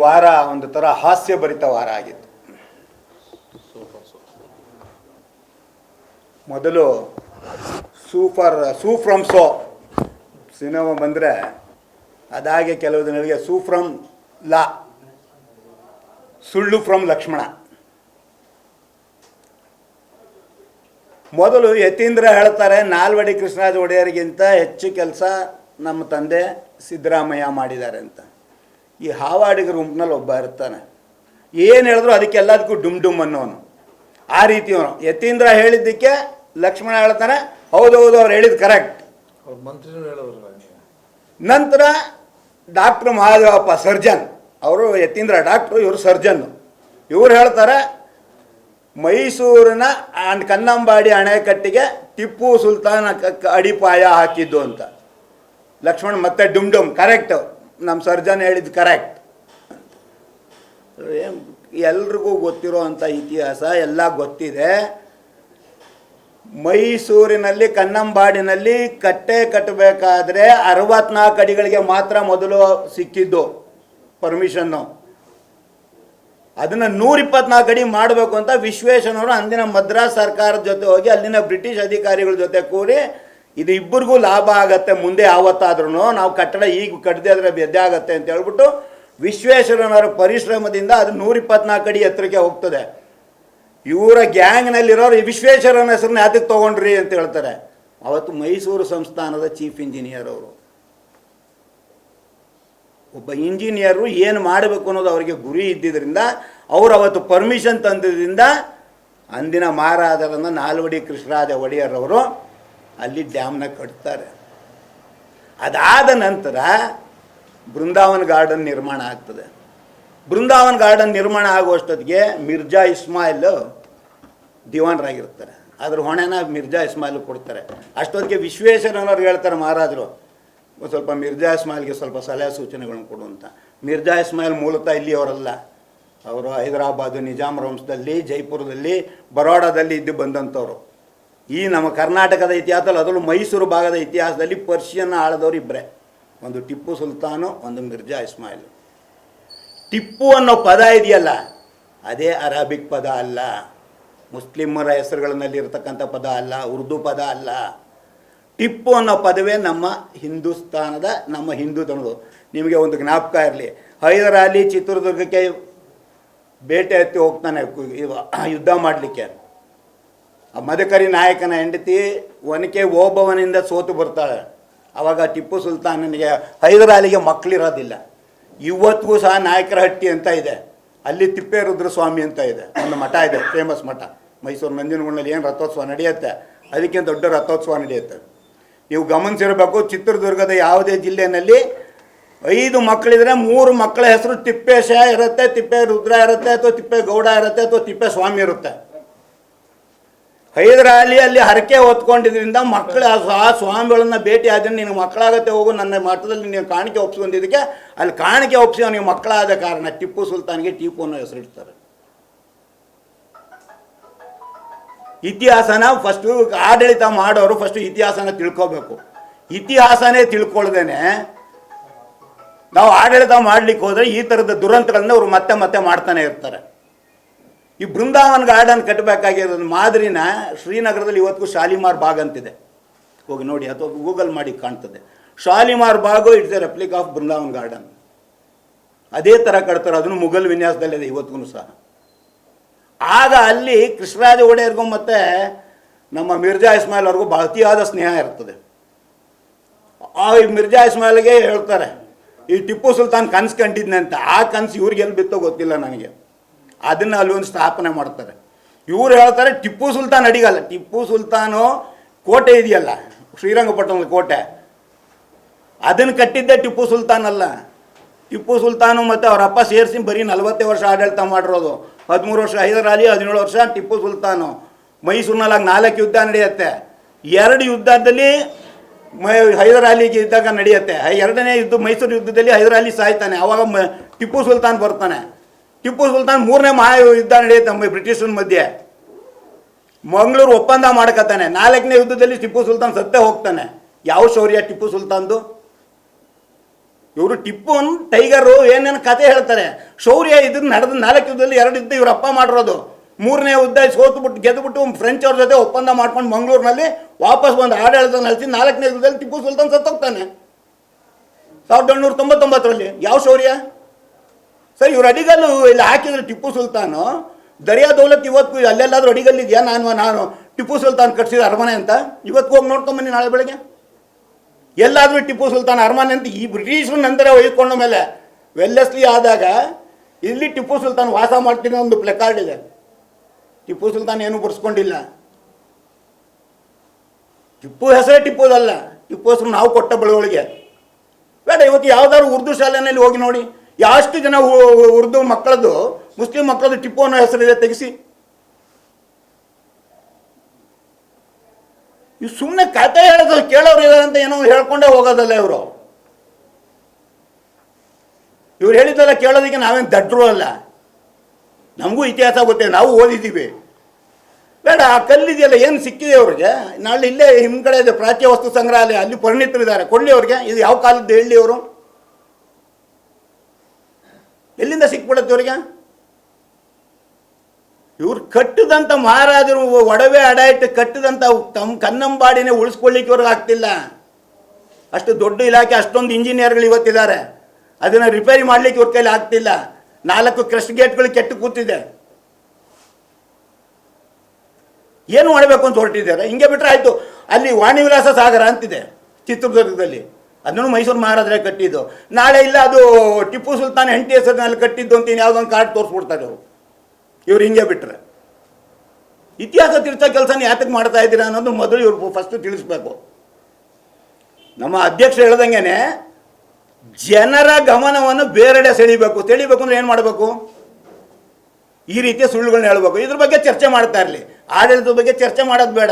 ವಾರ ಒಂದು ಥರ ಹಾಸ್ಯಭರಿತ ವಾರ ಆಗಿತ್ತು. ಮೊದಲು ಸೂ ಫ್ರಮ್ ಸೋ ಸಿನಿಮಾ ಬಂದರೆ ಅದಾಗೆ ಕೆಲವು ದಿನಗಳಿಗೆ ಸೂ ಫ್ರಮ್ ಲಾ, ಸುಳ್ಳು ಫ್ರಮ್ ಲಕ್ಷ್ಮಣ. ಮೊದಲು ಯತೀಂದ್ರ ಹೇಳ್ತಾರೆ, ನಾಲ್ವಡಿ ಕೃಷ್ಣರಾಜ ಒಡೆಯರಿಗಿಂತ ಹೆಚ್ಚು ಕೆಲಸ ನಮ್ಮ ತಂದೆ ಸಿದ್ದರಾಮಯ್ಯ ಮಾಡಿದ್ದಾರೆ ಅಂತ. ಈ ಹಾವಾಡಿಗರ ಗುಂಪಿನಲ್ಲಿ ಒಬ್ಬ ಇರ್ತಾನೆ, ಏನು ಹೇಳಿದ್ರು ಅದಕ್ಕೆಲ್ಲದಕ್ಕೂ ಡುಮ್ ಡುಮ್ ಅನ್ನೋನು. ಆ ರೀತಿಯವನು. ಯತೀಂದ್ರ ಹೇಳಿದ್ದಕ್ಕೆ ಲಕ್ಷ್ಮಣ ಹೇಳ್ತಾನೆ, ಹೌದೌದು ಅವ್ರು ಹೇಳಿದ್ದು ಕರೆಕ್ಟ್. ನಂತರ ಡಾಕ್ಟ್ರ್ ಮಹಾದೇವಪ್ಪ ಸರ್ಜನ್, ಅವರು ಯತೀಂದ್ರ ಡಾಕ್ಟ್ರು, ಇವರು ಸರ್ಜನ್ನು. ಇವರು ಹೇಳ್ತಾರೆ, ಮೈಸೂರಿನ ಕನ್ನಂಬಾಡಿ ಅಣೆಕಟ್ಟಿಗೆ ಟಿಪ್ಪು ಸುಲ್ತಾನ್ ಅಡಿಪಾಯ ಹಾಕಿದ್ದು ಅಂತ. ಲಕ್ಷ್ಮಣ್ ಮತ್ತೆ ಡುಮ್ ಡುಮ್, ಕರೆಕ್ಟ್, ನಮ್ಮ ಸರ್ಜನ್ ಹೇಳಿದ್ದು ಕರೆಕ್ಟ್. ಎಲ್ರಿಗೂ ಗೊತ್ತಿರೋ ಅಂಥ ಇತಿಹಾಸ ಎಲ್ಲ ಗೊತ್ತಿದೆ. ಮೈಸೂರಿನಲ್ಲಿ ಕನ್ನಂಬಾಡಿನಲ್ಲಿ ಕಟ್ಟೆ ಕಟ್ಟಬೇಕಾದ್ರೆ 64 ಅಡಿಗಳಿಗೆ ಮಾತ್ರ ಮೊದಲು ಸಿಕ್ಕಿದ್ದು ಪರ್ಮಿಷನ್ನು. ಅದನ್ನು 124 ಅಡಿ ಮಾಡಬೇಕು ಅಂತ ವಿಶ್ವೇಶ್ವರಯ್ಯನವರು ಅಂದಿನ ಮದ್ರಾಸ್ ಸರ್ಕಾರದ ಜೊತೆ ಹೋಗಿ ಅಲ್ಲಿನ ಬ್ರಿಟಿಷ್ ಅಧಿಕಾರಿಗಳ ಜೊತೆ ಕೂಡಿ, ಇದು ಇಬ್ಬರಿಗೂ ಲಾಭ ಆಗತ್ತೆ, ಮುಂದೆ ಯಾವತ್ತಾದ್ರೂ ನಾವು ಕಟ್ಟಡ ಈಗ ಕಟ್ಟದೆ ಆದರೆ ಬೆದ್ದೆ ಆಗತ್ತೆ ಅಂತ ಹೇಳ್ಬಿಟ್ಟು ವಿಶ್ವೇಶ್ವರಯ್ಯನವರ ಪರಿಶ್ರಮದಿಂದ ಅದು 124 ಅಡಿ ಎತ್ತರಕ್ಕೆ ಹೋಗ್ತದೆ. ಇವರ ಗ್ಯಾಂಗ್ನಲ್ಲಿರೋರು ಈ ವಿಶ್ವೇಶ್ವರಯ್ಯನ ಹೆಸರನ್ನ ಯಾತಕ್ಕೆ ತೊಗೊಂಡ್ರಿ ಅಂತ ಹೇಳ್ತಾರೆ. ಅವತ್ತು ಮೈಸೂರು ಸಂಸ್ಥಾನದ ಚೀಫ್ ಇಂಜಿನಿಯರ್ ಅವರು. ಒಬ್ಬ ಇಂಜಿನಿಯರು ಏನು ಮಾಡಬೇಕು ಅನ್ನೋದು ಅವರಿಗೆ ಗುರಿ ಇದ್ದಿದ್ದರಿಂದ ಅವರು ಅವತ್ತು ಪರ್ಮಿಷನ್ ತಂದಿದ್ದರಿಂದ ಅಂದಿನ ಮಹಾರಾಜರನ್ನು ನಾಲ್ವಡಿ ಕೃಷ್ಣರಾಜ ಒಡೆಯರವರು ಅಲ್ಲಿ ಡ್ಯಾಮ್ನ ಕಟ್ತಾರೆ. ಅದಾದ ನಂತರ ಬೃಂದಾವನ್ ಗಾರ್ಡನ್ ನಿರ್ಮಾಣ ಆಗ್ತದೆ. ಬೃಂದಾವನ್ ಗಾರ್ಡನ್ ನಿರ್ಮಾಣ ಆಗುವಷ್ಟೊತ್ತಿಗೆ ಮಿರ್ಜಾ ಇಸ್ಮಾಯಿಲ್ ದಿವಾನರಾಗಿರ್ತಾರೆ. ಅದ್ರ ಹೊಣೆನ ಮಿರ್ಜಾ ಇಸ್ಮಾಯಿಲ್ ಕೊಡ್ತಾರೆ. ಅಷ್ಟೊತ್ತಿಗೆ ವಿಶ್ವೇಶ್ವರಯ್ಯನವ್ರು ಹೇಳ್ತಾರೆ ಮಹಾರಾಜರು, ಸ್ವಲ್ಪ ಮಿರ್ಜಾ ಇಸ್ಮಾಯಿಲ್ಗೆ ಸ್ವಲ್ಪ ಸಲಹೆ ಸೂಚನೆಗಳನ್ನು ಕೊಡು ಅಂತ. ಮಿರ್ಜಾ ಇಸ್ಮಾಯಿಲ್ ಮೂಲತಃ ಇಲ್ಲಿಯವರಲ್ಲ, ಅವರು ಹೈದರಾಬಾದು ನಿಜಾಮ್ ವಂಶದಲ್ಲಿ, ಜೈಪುರದಲ್ಲಿ, ಬರೋಡಾದಲ್ಲಿ ಇದ್ದು ಬಂದಂಥವ್ರು. ಈ ನಮ್ಮ ಕರ್ನಾಟಕದ ಇತಿಹಾಸದಲ್ಲಿ, ಅದರಲ್ಲೂ ಮೈಸೂರು ಭಾಗದ ಇತಿಹಾಸದಲ್ಲಿ ಪರ್ಷಿಯನ್ ಆಳದವ್ರು ಇಬ್ಬರೇ, ಒಂದು ಟಿಪ್ಪು ಸುಲ್ತಾನು, ಒಂದು ಮಿರ್ಜಾ ಇಸ್ಮಾಯಿಲ್. ಟಿಪ್ಪು ಅನ್ನೋ ಪದ ಇದೆಯಲ್ಲ, ಅದೇ ಅರಾಬಿಕ್ ಪದ ಅಲ್ಲ, ಮುಸ್ಲಿಮರ ಹೆಸರುಗಳಲ್ಲಿ ಇರತಕ್ಕಂಥ ಪದ ಅಲ್ಲ, ಉರ್ದು ಪದ ಅಲ್ಲ. ಟಿಪ್ಪು ಅನ್ನೋ ಪದವೇ ನಮ್ಮ ಹಿಂದೂಸ್ತಾನದ, ನಮ್ಮ ಹಿಂದೂತನದು. ನಿಮಗೆ ಒಂದು ಜ್ಞಾಪಕ ಇರಲಿ, ಹೈದರ್ ಅಲಿ ಚಿತ್ರದುರ್ಗಕ್ಕೆ ಬೇಟೆ ಎತ್ತಿ ಹೋಗ್ತಾನೆ ಯುದ್ಧ ಮಾಡಲಿಕ್ಕೆ. ಆ ಮದಕರಿ ನಾಯಕನ ಹೆಂಡತಿ ಒನಕೆ ಓಬವ್ವನಿಂದ ಸೋತು ಬರ್ತಾಳೆ. ಆವಾಗ ಟಿಪ್ಪು ಸುಲ್ತಾನನಿಗೆ, ಹೈದರ್ ಅಲಿಗೆ ಮಕ್ಕಳಿರೋದಿಲ್ಲ. ಇವತ್ತಿಗೂ ಸಹ ನಾಯಕರಹಟ್ಟಿ ಅಂತ ಇದೆ, ಅಲ್ಲಿ ತಿಪ್ಪೇರುದ್ರ ಸ್ವಾಮಿ ಅಂತ ಇದೆ, ಒಂದು ಮಠ ಇದೆ, ಫೇಮಸ್ ಮಠ. ಮೈಸೂರು ನಂಜನಗೂಡಿನಲ್ಲಿ ಏನು ರಥೋತ್ಸವ ನಡೆಯುತ್ತೆ, ಅದಕ್ಕಿಂತ ದೊಡ್ಡ ರಥೋತ್ಸವ ನಡೆಯುತ್ತೆ. ನೀವು ಗಮನಿಸಿರಬೇಕು, ಚಿತ್ರದುರ್ಗದ ಯಾವುದೇ ಜಿಲ್ಲೆಯಲ್ಲಿ 5 ಮಕ್ಕಳಿದ್ರೆ 3 ಮಕ್ಕಳ ಹೆಸರು ತಿಪ್ಪೇಶ ಇರುತ್ತೆ, ತಿಪ್ಪೆ ರುದ್ರ ಇರುತ್ತೆ, ಅಥವಾ ತಿಪ್ಪೆ ಗೌಡ ಇರುತ್ತೆ, ಅಥವಾ ತಿಪ್ಪೆ ಸ್ವಾಮಿ ಇರುತ್ತೆ. ಹೈದರ್ ಅಲಿ ಅಲ್ಲಿ ಹರಕೆ ಹೊತ್ಕೊಂಡಿದ್ರಿಂದ ಮಕ್ಕಳು ಆ ಸ್ವಾಮಿಗಳನ್ನ ಭೇಟಿ ಆದ್ರೆ ನಿನಗೆ ಮಕ್ಕಳಾಗತ್ತೆ, ಹೋಗು ನನ್ನ ಮಠದಲ್ಲಿ ನೀವು ಕಾಣಿಕೆ ಒಪ್ಪಿಸ್ಕೊಂಡಿದ್ದಕ್ಕೆ ಅಲ್ಲಿ ಕಾಣಿಕೆ ಒಪ್ಪಿಸಿ ಅವನಿಗೆ ಮಕ್ಕಳಾದ ಕಾರಣ ಟಿಪ್ಪು ಸುಲ್ತಾನ್ಗೆ ಟಿಪ್ಪು ಅನ್ನೋ ಹೆಸರಿಡ್ತಾರೆ. ಇತಿಹಾಸನ ಫಸ್ಟು ಆಡಳಿತ ಮಾಡೋರು ಫಸ್ಟು ಇತಿಹಾಸನ ತಿಳ್ಕೋಬೇಕು. ಇತಿಹಾಸನೇ ತಿಳ್ಕೊಳ್ದೇನೆ ನಾವು ಆಡಳಿತ ಮಾಡ್ಲಿಕ್ಕೆ ಹೋದರೆ ಈ ಥರದ ದುರಂತಗಳನ್ನ ಅವರು ಮತ್ತೆ ಮತ್ತೆ ಮಾಡ್ತಾನೆ ಇರ್ತಾರೆ. ಈ ಬೃಂದಾವನ್ ಗಾರ್ಡನ್ ಕಟ್ಟಬೇಕಾಗಿರೋದು ಮಾದರಿನ ಶ್ರೀನಗರದಲ್ಲಿ ಇವತ್ತಿಗೂ ಶಾಲಿಮಾರ್ ಬಾಗ್ ಅಂತಿದೆ, ಹೋಗಿ ನೋಡಿ, ಅಥವಾ ಗೂಗಲ್ ಮಾಡಿ ಕಾಣ್ತದೆ. Shalimar Bagh it's a replica of Brindavan garden. ಅದೇ ಥರ ಕಟ್ತಾರೆ, ಅದನ್ನು ಮುಘಲ್ ವಿನ್ಯಾಸದಲ್ಲಿದೆ ಇವತ್ತಿಗೂ ಸಹ. ಆಗ ಅಲ್ಲಿ ಕೃಷ್ಣರಾಜ ಒಡೆಯರ್ಗೂ ಮತ್ತು ನಮ್ಮ ಮಿರ್ಜಾ ಇಸ್ಮಾಯಿಲ್ ಅವ್ರಿಗೂ ಅತಿಯಾದ ಸ್ನೇಹ ಇರ್ತದೆ. ಆ ಮಿರ್ಜಾ ಇಸ್ಮಾಯಿಲ್ಗೆ ಹೇಳ್ತಾರೆ, ಈ ಟಿಪ್ಪು ಸುಲ್ತಾನ್ ಕನಸು ಕಂಡಿದ್ನೆ ಅಂತ. ಆ ಕನಸು ಇವ್ರಿಗೆ ಎಲ್ಲಿ ಬಿತ್ತೋ ಗೊತ್ತಿಲ್ಲ ನನಗೆ. ಅದನ್ನು ಅಲ್ಲಿ ಒಂದು ಸ್ಥಾಪನೆ ಮಾಡ್ತಾರೆ. ಇವ್ರು ಹೇಳ್ತಾರೆ ಟಿಪ್ಪು ಸುಲ್ತಾನ್ ಅಡಿಗಲ್ಲ, ಟಿಪ್ಪು ಸುಲ್ತಾನು ಕೋಟೆ ಇದೆಯಲ್ಲ ಶ್ರೀರಂಗಪಟ್ಟಣದ ಕೋಟೆ, ಅದನ್ನು ಕಟ್ಟಿದ್ದೆ ಟಿಪ್ಪು ಸುಲ್ತಾನ್ ಅಲ್ಲ. ಟಿಪ್ಪು ಸುಲ್ತಾನು ಮತ್ತು ಅವರಪ್ಪ ಸೇರಿಸಿ ಬರೀ 40 ವರ್ಷ ಆಡಳಿತ ಮಾಡಿರೋದು. 13 ವರ್ಷ ಹೈದರ್ ಅಲಿ, 17 ವರ್ಷ ಟಿಪ್ಪು ಸುಲ್ತಾನು. ಮೈಸೂರಿನಲ್ಲಿ 4 ಯುದ್ಧ ನಡೆಯುತ್ತೆ. 2 ಯುದ್ಧದಲ್ಲಿ ಹೈದರ್ ಅಲಿಗೆ ಇದ್ದಾಗ ನಡೆಯುತ್ತೆ. 2ನೇ ಯುದ್ಧ ಮೈಸೂರು ಯುದ್ಧದಲ್ಲಿ ಹೈದರ್ ಅಲಿ ಸಾಯ್ತಾನೆ. ಆವಾಗ ಟಿಪ್ಪು ಸುಲ್ತಾನ್ ಬರ್ತಾನೆ. ಟಿಪ್ಪು ಸುಲ್ತಾನ್ 3ನೇ ಮಹಾಯುದ್ಧ ನಡೆಯುತ್ತೆ ಬ್ರಿಟಿಷರ ಮಧ್ಯೆ. ಮಂಗಳೂರು ಒಪ್ಪಂದ ಮಾಡ್ಕೊತಾನೆ. 4ನೇ ಯುದ್ಧದಲ್ಲಿ ಟಿಪ್ಪು ಸುಲ್ತಾನ್ ಸತ್ತೇ ಹೋಗ್ತಾನೆ. ಯಾವ ಶೌರ್ಯ ಟಿಪ್ಪು ಸುಲ್ತಾನ್ದು? ಇವರು ಟಿಪ್ಪು ಟೈಗರು ಏನೇನು ಕತೆ ಹೇಳ್ತಾರೆ. ಶೌರ್ಯ ಇದ್ರ ನಡೆದ 4 ಯುದ್ಧದಲ್ಲಿ 2 ಯುದ್ಧ ಇವ್ರ ಅಪ್ಪ ಮಾಡಿರೋದು. 3ನೇ ಯುದ್ಧ ಸೋತುಬಿಟ್ಟು ಗೆದ್ದುಬಿಟ್ಟು ಫ್ರೆಂಚ್ ಅವ್ರ ಜೊತೆ ಒಪ್ಪಂದ ಮಾಡ್ಕೊಂಡು ಮಂಗಳೂರಿನಲ್ಲಿ ವಾಪಸ್ ಬಂದು ಆಡಳಿತ ನಡೆಸಿ 4ನೇ ಯುದ್ಧದಲ್ಲಿ ಟಿಪ್ಪು ಸುಲ್ತಾನ್ ಸತ್ತೋಗ್ತಾನೆ 1899ರಲ್ಲಿ. ಯಾವ ಶೌರ್ಯ ಸರ್? ಇವ್ರು ಅಡಿಗಲ್ಲು ಇಲ್ಲಿ ಹಾಕಿದ್ರೆ ಟಿಪ್ಪು ಸುಲ್ತಾನು ದರಿಯಾ ದೌಲತ್ ಇವತ್ತು ಅಲ್ಲೆಲ್ಲಾದ್ರೂ ಅಡಿಗಲ್ಲಿದೆಯಾ? ನಾನು ಟಿಪ್ಪು ಸುಲ್ತಾನ್ ಕಟ್ಸಿದ ಅರಮನೆ ಅಂತ ಇವತ್ತು ಹೋಗಿ ನೋಡ್ಕೊಂಬನ್ನಿ ನಾಳೆ ಬೆಳಗ್ಗೆ. ಎಲ್ಲಾದರೂ ಟಿಪ್ಪು ಸುಲ್ತಾನ್ ಅರಮನೆ ಅಂತ ಈ ಬ್ರಿಟಿಷರು ನಂತರ ಒಯ್ದುಕೊಂಡ ಮೇಲೆ ವೆಲ್ಲೆಸ್ಲಿ ಆದಾಗ ಇಲ್ಲಿ ಟಿಪ್ಪು ಸುಲ್ತಾನ್ ವಾಸ ಮಾಡ್ತೀನಿ ಒಂದು ಪ್ಲೆಕಾರ್ಡ್ ಇದೆ. ಟಿಪ್ಪು ಸುಲ್ತಾನ್ ಏನು ಬರ್ಸ್ಕೊಂಡಿಲ್ಲ. ಟಿಪ್ಪು ಹೆಸರೇ ಟಿಪ್ಪುದಲ್ಲ, ಟಿಪ್ಪು ಹೆಸರು ನಾವು ಕೊಟ್ಟ ಬೆಳವಣಿಗೆ ಬೇಡ. ಇವತ್ತು ಯಾವ್ದಾದ್ರು ಉರ್ದು ಶಾಲೆಯಲ್ಲಿ ಹೋಗಿ ನೋಡಿ, ಎಷ್ಟು ಜನ ಉರ್ದು ಮಕ್ಕಳದ್ದು ಮುಸ್ಲಿಂ ಮಕ್ಕಳದ್ದು ಟಿಪ್ಪು ಅನ್ನೋ ಹೆಸರಿದೆ ತೆಗೆಸಿ. ಇವು ಸುಮ್ಮನೆ ಕತೆ ಹೇಳೋದು ಕೇಳೋರು ಇದ್ದಾರೆ ಅಂತ ಏನೋ ಹೇಳ್ಕೊಂಡೇ ಹೋಗೋದಲ್ಲ ಇವರು. ಇವ್ರು ಹೇಳಿದ್ದಲ್ಲ ಕೇಳೋದಕ್ಕೆ ನಾವೇನು ದಡ್ರು ಅಲ್ಲ, ನಮಗೂ ಇತಿಹಾಸ ಗೊತ್ತೇ, ನಾವು ಓದಿದ್ದೀವಿ. ಬೇಡ, ಆ ಕಲ್ಲಿದೆಯಲ್ಲ ಏನು ಸಿಕ್ಕಿದೆ ಅವ್ರಿಗೆ? ನಾಳೆ ಇಲ್ಲೇ ನಿಮ್ಮ ಕಡೆ ಇದೆ ಪ್ರಾಚ್ಯ ವಸ್ತು ಸಂಗ್ರಹಾಲಯ, ಅಲ್ಲಿ ಪರಿಣಿತರಿದ್ದಾರೆ, ಕೊಡಲಿ ಅವ್ರಿಗೆ. ಇದು ಯಾವ ಕಾಲದ್ದು ಹೇಳಿ ಅವರು? ಎಲ್ಲಿಂದ ಸಿಕ್ಬಿಡುತ್ತೆ ಅವ್ರಿಗೆ? ಇವ್ರು ಕಟ್ಟಿದಂಥ ಮಹಾರಾಜರು ಒಡವೆ ಅಡ ಇಟ್ಟು ಕಟ್ಟಿದಂಥ ತಮ್ಮ ಕನ್ನಂಬಾಡಿನೇ ಉಳಿಸ್ಕೊಳ್ಳಿಕ್ಕೆ ಅವ್ರಿಗೆ ಆಗ್ತಿಲ್ಲ. ಅಷ್ಟು ದೊಡ್ಡ ಇಲಾಖೆ, ಅಷ್ಟೊಂದು ಇಂಜಿನಿಯರ್ಗಳು ಇವತ್ತಿದ್ದಾರೆ, ಅದನ್ನು ರಿಪೇರಿ ಮಾಡಲಿಕ್ಕೆ ಇವ್ರ ಕೈಲಿ ಆಗ್ತಿಲ್ಲ. 4 ಕ್ರಸ್ಟ್ ಗೇಟ್ಗಳು ಕೆಟ್ಟು ಕೂತಿದೆ. ಏನು ಮಾಡಬೇಕು ಅಂತ ಹೊರಟಿದ್ದಾರೆ? ಹಿಂಗೆ ಬಿಟ್ಟರೆ ಆಯಿತು. ಅಲ್ಲಿ ವಾಣಿ ವಿಲಾಸ ಸಾಗರ ಅಂತಿದೆ ಚಿತ್ರದುರ್ಗದಲ್ಲಿ, ಅದನ್ನು ಮೈಸೂರು ಮಹಾರಾಜರೇ ಕಟ್ಟಿದ್ದು. ನಾಳೆ ಇಲ್ಲ ಅದು ಟಿಪ್ಪು ಸುಲ್ತಾನ್ ಹೆಂಡತಿ ಹೆಸರಿನಲ್ಲಿ ಕಟ್ಟಿದ್ದು ಅಂತ ಯಾವುದೊಂದು ಕಾರ್ಡ್ ತೋರಿಸ್ಬಿಡ್ತಾರೆ ಇವ್ರು ಹಿಂಗೆ ಬಿಟ್ಟರೆ. ಇತಿಹಾಸ ತಿಳ್ಸೋ ಕೆಲಸನ ಯಾತಕ್ಕೆ ಮಾಡ್ತಾ ಇದ್ದೀರಾ ಅನ್ನೋದು ಮೊದಲು ಇವ್ರು ಫಸ್ಟು ತಿಳಿಸ್ಬೇಕು. ನಮ್ಮ ಅಧ್ಯಕ್ಷರು ಹೇಳ್ದಂಗೆ ಜನರ ಗಮನವನ್ನು ಬೇರೆಡೆ ಸೆಳಿಬೇಕು ಅಂದ್ರೆ ಏನು ಮಾಡಬೇಕು? ಈ ರೀತಿಯ ಸುಳ್ಳುಗಳನ್ನ ಹೇಳಬೇಕು. ಇದ್ರ ಬಗ್ಗೆ ಚರ್ಚೆ ಮಾಡ್ತಾ ಇರಲಿ. ಆಡಳಿತದ ಬಗ್ಗೆ ಚರ್ಚೆ ಮಾಡೋದು ಬೇಡ.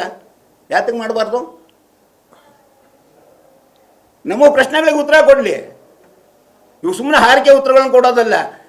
ಯಾತಕ್ಕೆ ಮಾಡಬಾರ್ದು? ನಮ್ಮ ಪ್ರಶ್ನೆಗಳಿಗೆ ಉತ್ತರ ಕೊಡಲಿ. ಇವು ಸುಮ್ಮನೆ ಹಾರಿಕೆ ಉತ್ತರಗಳನ್ನು ಕೊಡೋದಲ್ಲ.